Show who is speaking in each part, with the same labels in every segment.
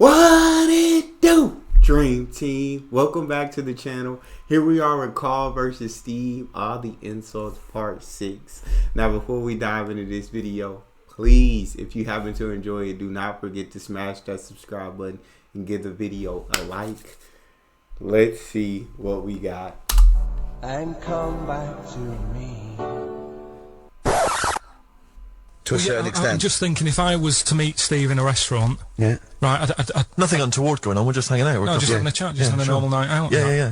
Speaker 1: What it do, Dream Team? Welcome back to the channel. Here we are with Karl versus Steve, all the insults part 6. Now before we dive into this video, please, if you happen to enjoy it, do not forget to smash that subscribe button and give the video a like. Let's see what we got.
Speaker 2: And come back to me.
Speaker 3: To a certain extent.
Speaker 4: I'm just thinking, if I was to meet Steve in a restaurant,
Speaker 3: Yeah.
Speaker 4: right?
Speaker 5: Nothing untoward going on. We're just hanging out. We're
Speaker 4: No, just having a chat, just having a normal night out.
Speaker 5: Yeah.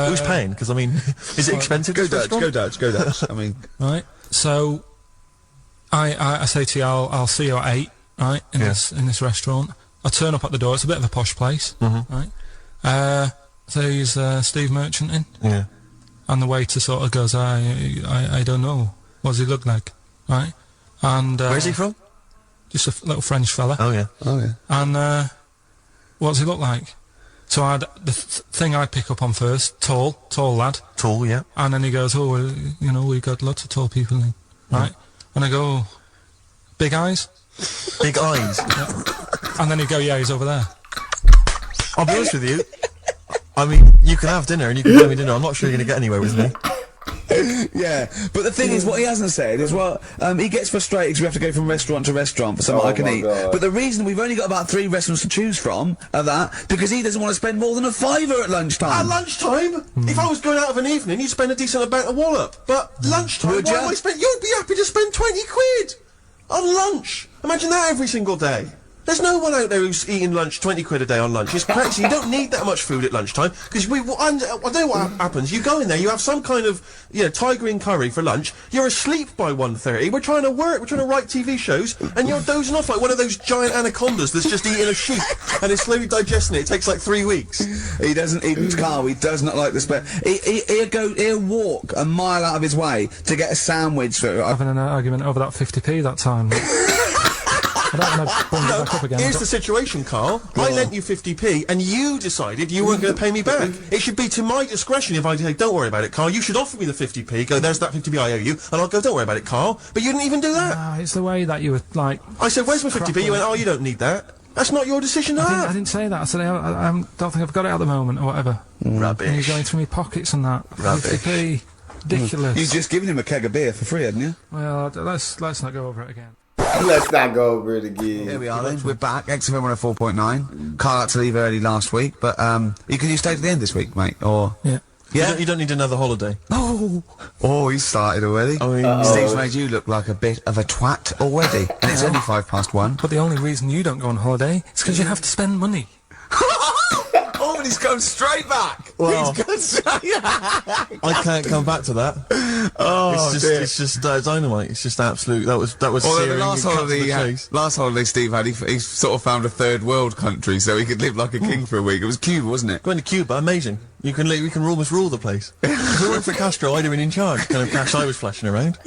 Speaker 5: Who's paying? Because I mean, is it expensive?
Speaker 3: Go Dutch. I mean,
Speaker 4: right. So, I say to you, I'll see you at 8, right? In this restaurant. I turn up at the door. It's a bit of a posh place, right? So he's Steve Merchant in.
Speaker 5: Yeah.
Speaker 4: And the waiter sort of goes, I don't know. What does he look like, right? And
Speaker 5: where's he from?
Speaker 4: Just a little French fella.
Speaker 5: Oh yeah.
Speaker 4: And what does he look like? So the thing I'd pick up on first, tall lad.
Speaker 5: Tall, yeah.
Speaker 4: And then he goes, oh, well, you know, we got lots of tall people in, right? And I go, big eyes?
Speaker 5: Big eyes.
Speaker 4: Yeah. And then he'd go, yeah, he's over there.
Speaker 5: I'll be honest with you. I mean, you can have dinner and you can buy me dinner. I'm not sure you're going to get anywhere with me.
Speaker 3: yeah, but the thing is, what he hasn't said is, well, he gets frustrated because we have to go from restaurant to restaurant for something I can eat.
Speaker 1: God.
Speaker 3: But the reason we've only got about 3 restaurants to choose from are that because he doesn't want to spend more than a £5 at lunchtime.
Speaker 5: At lunchtime? If I was going out of an evening, you'd spend a decent amount of wallop. But lunchtime,
Speaker 3: Would ya?
Speaker 5: you'd be happy to spend 20 quid on lunch. Imagine that every single day. There's no one out there who's eating lunch 20 quid a day on lunch. It's crazy. You don't need that much food at lunchtime because I know what happens. You go in there, you have some kind of tiger in curry for lunch. You're asleep by 1:30. We're trying to work. We're trying to write TV shows, and you're dozing off like one of those giant anacondas that's just eating a sheep and is slowly digesting it. It takes like 3 weeks.
Speaker 3: He doesn't eat Karl. He does not like the spare. He'll walk a mile out of his way to get a sandwich.
Speaker 4: Having an argument over that 50p that time. I don't want to bring it back up again.
Speaker 5: Here's the situation, Karl. I lent you 50p, and you decided you weren't going to pay me back. It should be to my discretion if I say, don't worry about it, Karl. You should offer me the 50p. Go, there's that 50p I owe you, and I'll go, don't worry about it, Karl. But you didn't even do that.
Speaker 4: No, it's the way that you were, like...
Speaker 5: I said, where's my 50p? You went, oh, you don't need that. That's not your decision to have.
Speaker 4: I didn't say that. I said, I don't think I've got it at the moment, or whatever.
Speaker 5: Rubbish.
Speaker 4: And you're going through my pockets and that.
Speaker 5: Rubbish.
Speaker 4: 50p. Ridiculous.
Speaker 3: You've just given him a keg of beer for free, hadn't you?
Speaker 4: Well, let's not go over it again.
Speaker 1: Let's not go over it again.
Speaker 3: Here we are then, we're back, XFM 104.9. Karl had to leave early last week, but you stay to the end this week, mate, or...
Speaker 4: Yeah.
Speaker 3: Yeah?
Speaker 5: You don't need another holiday.
Speaker 3: Oh, he's started already. Steve's made you look like a bit of a twat already, and it's only 1:05.
Speaker 4: But the only reason you don't go on holiday is because you have to spend money.
Speaker 3: Oh, and he's come straight back!
Speaker 5: Well,
Speaker 3: He's gone straight back!
Speaker 5: I can't come back to that. It's just dynamite. It's just absolute. That was
Speaker 3: Although
Speaker 5: searing.
Speaker 3: the last holiday Steve had, he sort of found a third world country so he could live like a king for a week. It was Cuba, wasn't it?
Speaker 5: Going to Cuba, amazing. You can almost rule the place. If we weren't for Castro, I'd have been in charge. Kind of cash I was flashing around.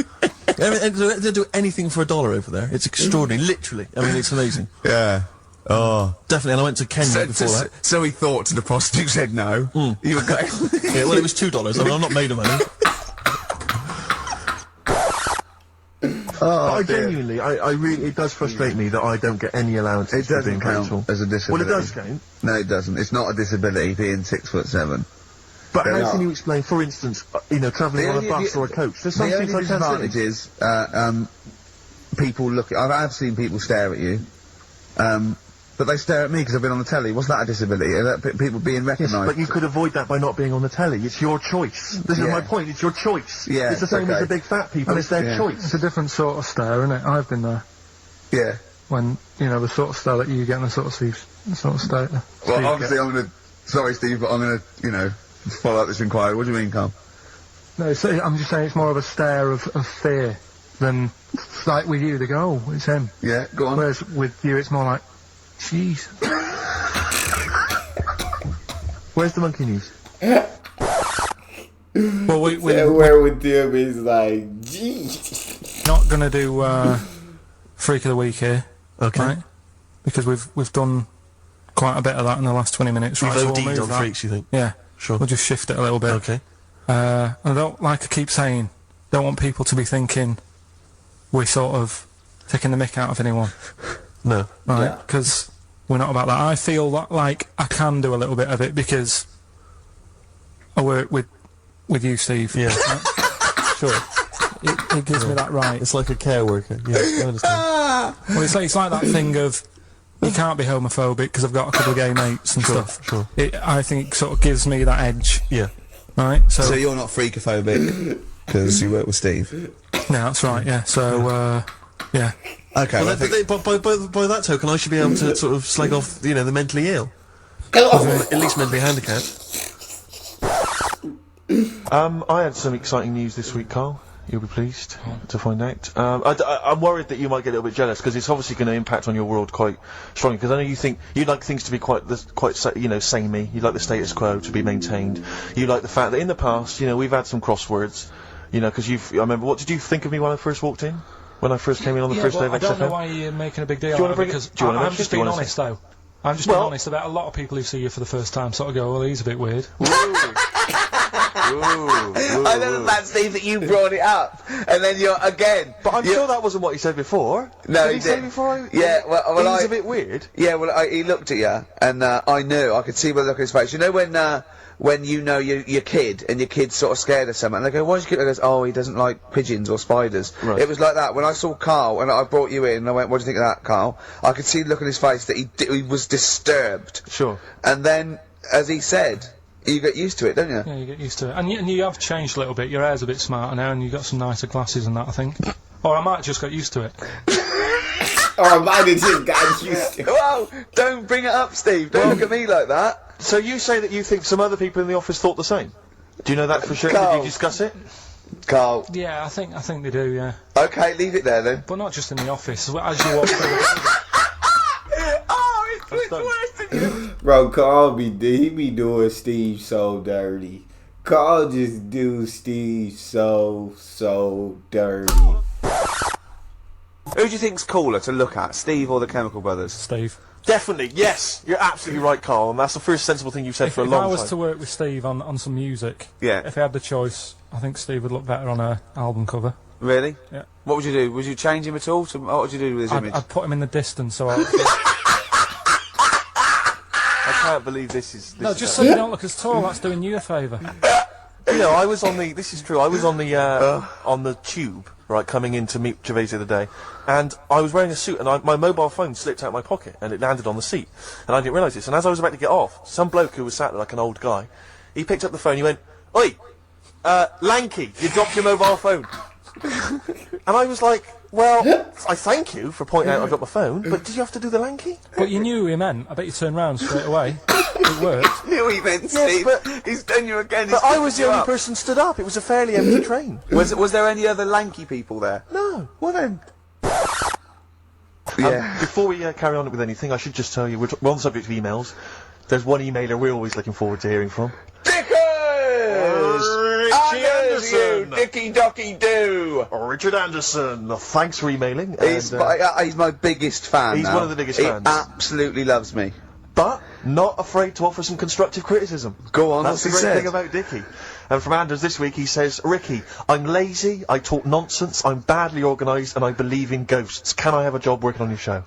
Speaker 5: They do anything for $1 over there. It's extraordinary, literally. I mean, it's amazing.
Speaker 3: Yeah. Oh.
Speaker 5: Definitely, and I went to Kenya before that.
Speaker 3: So he thought to the prostitute, said no. You were going...
Speaker 5: Yeah, well, it was $2. I mean, I'm not made of money. I genuinely, I really, it does frustrate me that I don't get any allowance.
Speaker 6: It doesn't count as a disability.
Speaker 5: Well, it does count.
Speaker 6: No, it doesn't. It's not a disability being 6'7".
Speaker 5: But how can you explain, for instance, travelling on a bus or a coach? There's some
Speaker 6: the only
Speaker 5: things I can't
Speaker 6: disadvantage
Speaker 5: see.
Speaker 6: is people look. I've seen people stare at you, but they stare at me because I've been on the telly. Was that a disability? Are that people being recognised?
Speaker 5: Yes, but you could avoid that by not being on the telly. It's your choice. This is my point. It's your choice.
Speaker 6: Yeah,
Speaker 5: it's the same as the big fat people. It's their choice.
Speaker 4: It's a different sort of stare, isn't it? I've been there.
Speaker 6: Yeah.
Speaker 4: When, the sort of stare that you get and the sort of stare...
Speaker 6: Well, obviously I'm gonna... Sorry, Steve, but I'm gonna, follow up this inquiry. What do you mean, Karl?
Speaker 4: No, I'm just saying it's more of a stare of fear than, like, with you, they go, oh, it's him.
Speaker 6: Yeah, go on.
Speaker 4: Whereas with you, it's more like, jeez.
Speaker 5: Where's the monkey news?
Speaker 4: Well,
Speaker 1: where with them is like, geez.
Speaker 4: Not gonna do Freak of the Week here,
Speaker 5: okay?
Speaker 4: Right? Because we've done quite a bit of that in the last 20 minutes.
Speaker 5: We've
Speaker 4: right? So
Speaker 5: OD'd on freaks, you think?
Speaker 4: Yeah,
Speaker 5: sure.
Speaker 4: We'll just shift it a little bit.
Speaker 5: Okay.
Speaker 4: And I don't, like I keep saying, don't want people to be thinking we're sort of taking the mick out of anyone.
Speaker 5: No.
Speaker 4: Right? Because we're not about that. I feel like I can do a little bit of it because I work with you, Steve.
Speaker 5: Yeah.
Speaker 4: Sure. It gives me that right.
Speaker 5: It's like a care worker. Yeah, I understand.
Speaker 4: Well, it's like that thing of you can't be homophobic because I've got a couple of gay mates and stuff.
Speaker 5: Sure.
Speaker 4: I think it sort of gives me that edge.
Speaker 5: Yeah.
Speaker 4: Right.
Speaker 3: So you're not freakophobic because you work with Steve.
Speaker 4: No, that's right. Yeah. So yeah.
Speaker 3: Okay.
Speaker 5: Well, by that token, I should be able to sort of slag off, you know, the mentally ill. At least mentally handicapped. I had some exciting news this week, Carl. You'll be pleased to find out. I'm worried that you might get a little bit jealous because it's obviously going to impact on your world quite strongly. Because I know you think you'd like things to be quite, you know, samey. You'd like the status quo to be maintained. You like the fact that in the past, you know, we've had some crosswords. You know, because I remember. What did you think of me when I first walked in? When I first came in on the first day of XFM?
Speaker 4: I don't know why you're making a big deal
Speaker 5: out
Speaker 4: of it because I'm just being honest though. I'm just being honest about a lot of people who see you for the first time sort of go, well, he's a bit weird.
Speaker 6: I know that, Steve, that you brought it up, and then you're again.
Speaker 5: But I'm sure that wasn't what he said before.
Speaker 6: No,
Speaker 5: did he say before?
Speaker 6: Yeah, well,
Speaker 5: he's a bit weird.
Speaker 6: Yeah, well, he looked at you, and I knew. I could see by the look on his face. You know when you know your kid, and your kid's sort of scared of something, and they go, "Why's your kid?" And goes, "Oh, he doesn't like pigeons or spiders."
Speaker 5: Right.
Speaker 6: It was like that when I saw Karl, and I brought you in, and I went, "What do you think of that, Karl?" I could see the look on his face that he was disturbed.
Speaker 5: Sure.
Speaker 6: And then, as he said. You get used to it, don't you?
Speaker 4: Yeah, you get used to it. And you have changed a little bit. Your hair's a bit smarter now, and you've got some nicer glasses and that, I think. Or I might have just got used to it.
Speaker 1: Or I might have just got used to it.
Speaker 6: Well, don't bring it up, Steve. Don't look at me like that.
Speaker 5: So you say that you think some other people in the office thought the same? Do you know that for sure?
Speaker 6: Carl.
Speaker 5: Did you discuss it?
Speaker 6: Carl.
Speaker 4: Yeah, I think they do, yeah.
Speaker 6: Okay, leave it there then.
Speaker 4: But not just in the office. As you walk through the
Speaker 6: It's worse than you.
Speaker 1: Bro, Carl he be doing Steve so dirty. Carl just do Steve so dirty.
Speaker 6: Who do you think's cooler to look at, Steve or the Chemical Brothers?
Speaker 4: Steve.
Speaker 5: Definitely, yes. You're absolutely right, Carl, and that's the first sensible thing you've said for a
Speaker 4: If
Speaker 5: long
Speaker 4: I was
Speaker 5: time.
Speaker 4: to work with Steve on some music,
Speaker 6: Yeah.
Speaker 4: if I had the choice, I think Steve would look better on a album cover.
Speaker 6: Really?
Speaker 4: Yeah.
Speaker 6: What would you do? Would you change him at all? What would you do with his image?
Speaker 4: I'd put him in the distance, so I
Speaker 5: can't believe this is...
Speaker 4: No, just so you don't look as tall, that's doing you a favour.
Speaker 5: You know, I was on the... This is true. I was on the tube, right, coming in to meet Gervais the other day, and I was wearing a suit, and my mobile phone slipped out of my pocket, and it landed on the seat, and I didn't realise this. And as I was about to get off, some bloke who was sat there like an old guy, he picked up the phone, he went, "Oi, Lanky, you dropped your mobile phone." And I was like, well, I thank you for pointing out I dropped my phone, but did you have to do the Lanky?
Speaker 4: But you knew who he meant. I bet you turned round straight away. It worked.
Speaker 6: Knew he meant Steve.
Speaker 5: But
Speaker 6: he's done you again.
Speaker 5: But I was the only person stood up. It was a fairly empty train.
Speaker 6: Was there any other lanky people there?
Speaker 5: No.
Speaker 6: Well then. Yeah.
Speaker 5: Before we carry on with anything, I should just tell you, we're on the subject of emails. There's one emailer we're always looking forward to hearing from.
Speaker 6: You, Dicky Docky Doo!
Speaker 5: Richard Anderson, thanks for emailing.
Speaker 6: He's my biggest fan.
Speaker 5: He's
Speaker 6: now.
Speaker 5: one of the biggest fans.
Speaker 6: He absolutely loves me.
Speaker 5: But not afraid to offer some constructive criticism.
Speaker 6: Go on,
Speaker 5: that's the
Speaker 6: what's he
Speaker 5: great
Speaker 6: said?
Speaker 5: thing about Dicky. And from Anders this week, he says, "Ricky, I'm lazy, I talk nonsense, I'm badly organised, and I believe in ghosts. Can I have a job working on your show?"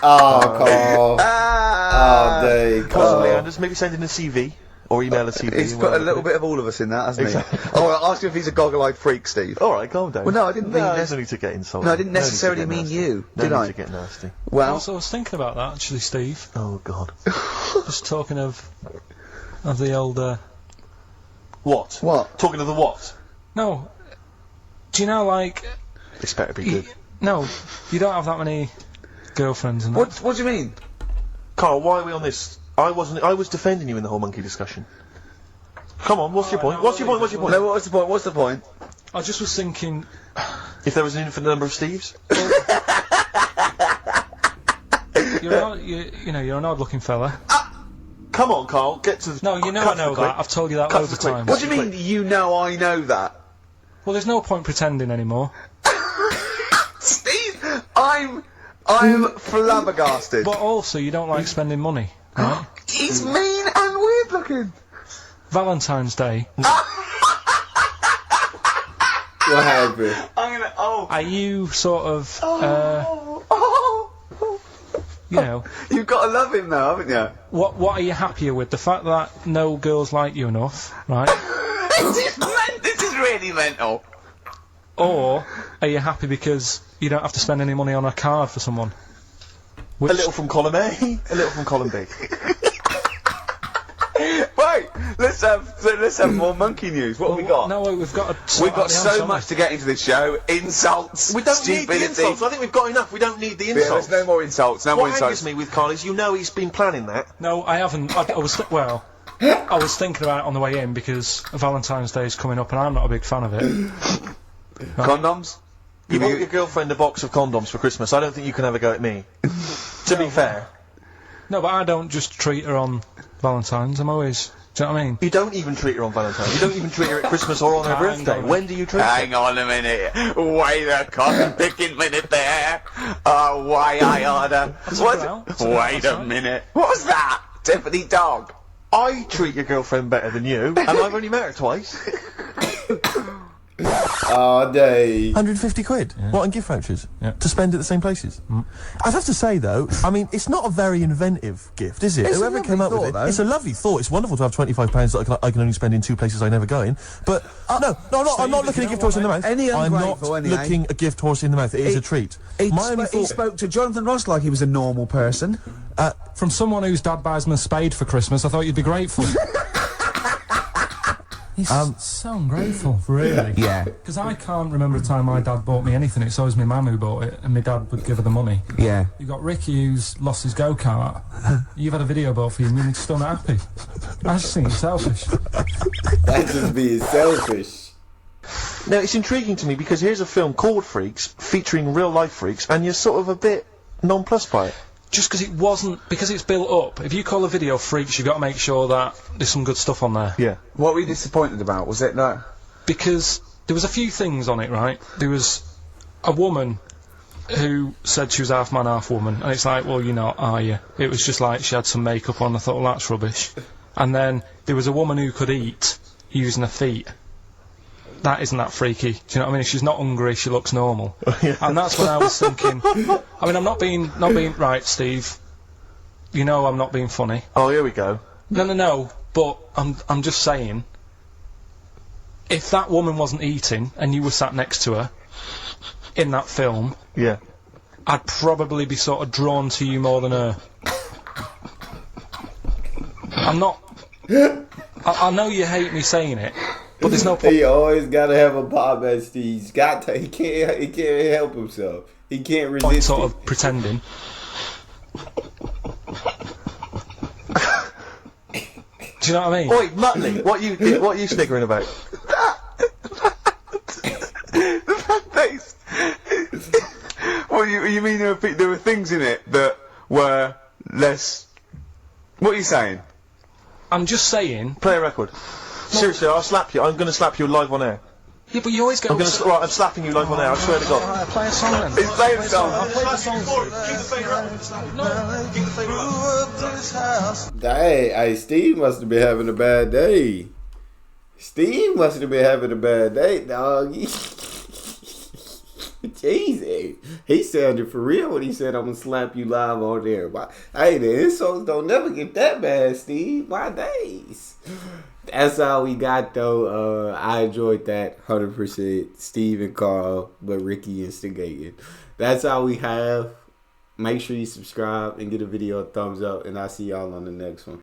Speaker 1: Oh, Carl. Oh, dang,
Speaker 5: Possibly,
Speaker 1: Carl.
Speaker 5: Anders, maybe send in a CV. Or email a CV.
Speaker 6: He's put a little bit of all of us in that, hasn't he? Oh, I'll ask you if he's a goggle-eyed freak, Steve.
Speaker 5: Alright, calm down.
Speaker 6: Well, no, I didn't mean
Speaker 5: there's no need to get insulted.
Speaker 6: No, I didn't necessarily mean you, did I?
Speaker 5: to get nasty.
Speaker 6: Well,
Speaker 4: I was thinking about that, actually, Steve.
Speaker 5: Oh, God.
Speaker 4: Just talking of the old,
Speaker 5: What?
Speaker 6: What?
Speaker 5: Talking of the what?
Speaker 4: No. Do you know, like...
Speaker 5: This better be good.
Speaker 4: No, you don't have that many girlfriends and that.
Speaker 6: what do you mean?
Speaker 5: Carl, why are we on this? I was defending you in the whole monkey discussion. Come on, what's your point? What's your point? What's your point?
Speaker 6: No, what's the point? What's the point?
Speaker 4: I just was thinking...
Speaker 5: If there was an infinite number of Steves?
Speaker 4: You're an odd-looking fella.
Speaker 5: Come on, Carl, get to the...
Speaker 4: No, you know I know that. I've told you that loads of times.
Speaker 6: What do you mean, you know I know that?
Speaker 4: Well, there's no point pretending anymore.
Speaker 6: Steve, I'm flabbergasted.
Speaker 4: But also, you don't like spending money, right?
Speaker 6: He's mean and weird looking.
Speaker 4: Valentine's Day.
Speaker 1: What happened?
Speaker 6: I'm gonna. Oh.
Speaker 4: Are you sort of You know,
Speaker 1: You've got to love him now, haven't you?
Speaker 4: what are you happier with? The fact that no girls like you enough, right?
Speaker 1: This is really mental.
Speaker 4: Or are you happy because you don't have to spend any money on a card for someone?
Speaker 5: A little from column A, a little from column B.
Speaker 1: Right, let's have more monkey news. What have we got?
Speaker 4: No, we've got
Speaker 1: We've got so much to get into this show. Insults,
Speaker 5: We don't
Speaker 1: stupidity.
Speaker 5: need the insults. I think we've got enough. We don't need the
Speaker 1: Yeah,
Speaker 5: insults.
Speaker 1: there's no more insults. No more
Speaker 5: What
Speaker 1: insults.
Speaker 5: angers me with Karl is you know he's been planning that.
Speaker 4: No, I haven't. I was thinking about it on the way in because Valentine's Day is coming up and I'm not a big fan of it.
Speaker 1: Condoms?
Speaker 5: You bought your girlfriend a box of condoms for Christmas. I don't think you can have a go at me. To be fair.
Speaker 4: No, but I don't just treat her on Valentine's. I'm always. Do you know what I mean?
Speaker 5: You don't even treat her on Valentine's. You don't even treat her at Christmas or on her
Speaker 4: Hang
Speaker 5: birthday.
Speaker 4: on.
Speaker 5: When do you treat her?
Speaker 1: Hang on a minute. Wait a cotton picking minute there. Oh, why I order. Wait a minute. What was that? Tiffany dog.
Speaker 5: I treat your girlfriend better than you, and I've only met her twice.
Speaker 1: All day.
Speaker 5: 150 quid. What, and gift vouchers?
Speaker 4: Yeah.
Speaker 5: To spend at the same places? I'd have to say, though, I mean, it's not a very inventive gift, is it?
Speaker 6: It's a
Speaker 5: Whoever came up
Speaker 6: lovely
Speaker 5: with it,
Speaker 6: thought, though.
Speaker 5: it's a lovely thought. It's wonderful to have £25 that I can only spend in 2 places I never go in. But, no, I'm not looking a gift horse in the mouth.
Speaker 6: Any
Speaker 5: I'm not
Speaker 6: ungrateful, anyway.
Speaker 5: looking a gift horse in the mouth. It is a treat.
Speaker 6: He
Speaker 5: My only thought...
Speaker 6: spoke to Jonathan Ross like he was a normal person.
Speaker 4: From someone whose dad buys him a spade for Christmas, I thought you'd be grateful. He's so ungrateful, really.
Speaker 6: Yeah.
Speaker 4: Because I can't remember a time my dad bought me anything. It's always my mum who bought it, and my dad would give her the money.
Speaker 6: Yeah.
Speaker 4: You've got Ricky who's lost his go-kart. You've had a video bought for you and you're still not happy. I just think it's selfish.
Speaker 1: That's just being selfish.
Speaker 5: Now, it's intriguing to me because here's a film called Freaks, featuring real-life freaks, and you're sort of a bit nonplussed by it.
Speaker 4: Just because it wasn't, because it's built up. If you call a video Freaks, you've got to make sure that there's some good stuff on there.
Speaker 5: Yeah.
Speaker 1: What were you disappointed about? Was it that?
Speaker 4: Because there was a few things on it, right? There was a woman who said she was half man, half woman, and it's like, well, you're not, are you? It was just like she had some makeup on. I thought, well, that's rubbish. And then there was a woman who could eat using her feet. That isn't that freaky. Do you know what I mean? If she's not hungry, she looks normal. And that's when I was thinking. I mean, I'm not being right, Steve. You know, I'm not being funny.
Speaker 5: Oh, here we go.
Speaker 4: No. But I'm just saying. If that woman wasn't eating and you were sat next to her in that film,
Speaker 5: Yeah.
Speaker 4: I'd probably be sort of drawn to you more than her. I'm not. I know you hate me saying it, but there's no point.
Speaker 1: He always gotta have a pop at Steve. He's got to. He can't help himself. He can't resist.
Speaker 4: Sort
Speaker 1: it.
Speaker 4: of pretending. Do you know what I mean?
Speaker 5: Oi, Muttley, what are you sniggering about?
Speaker 1: Well, you mean there were things in it that were less. What are you saying?
Speaker 4: I'm just saying.
Speaker 5: Play a record. Seriously, I'll slap you. I'm going to slap you live on air.
Speaker 4: Yeah, but you always go.
Speaker 5: I'm slapping you live on air. I swear to God.
Speaker 4: Play a song then.
Speaker 1: He's playing a song. Hey, Steve must have been having a bad day. Steve must have been having a bad day, dog. Jeez, he sounded for real when he said, I'm gonna slap you live on there. Hey, the insults don't never get that bad, Steve. My days. That's all we got, though. I enjoyed that 100%. Steve and Karl, but Ricky instigated. That's all we have. Make sure you subscribe and give the video a thumbs up, and I'll see y'all on the next one.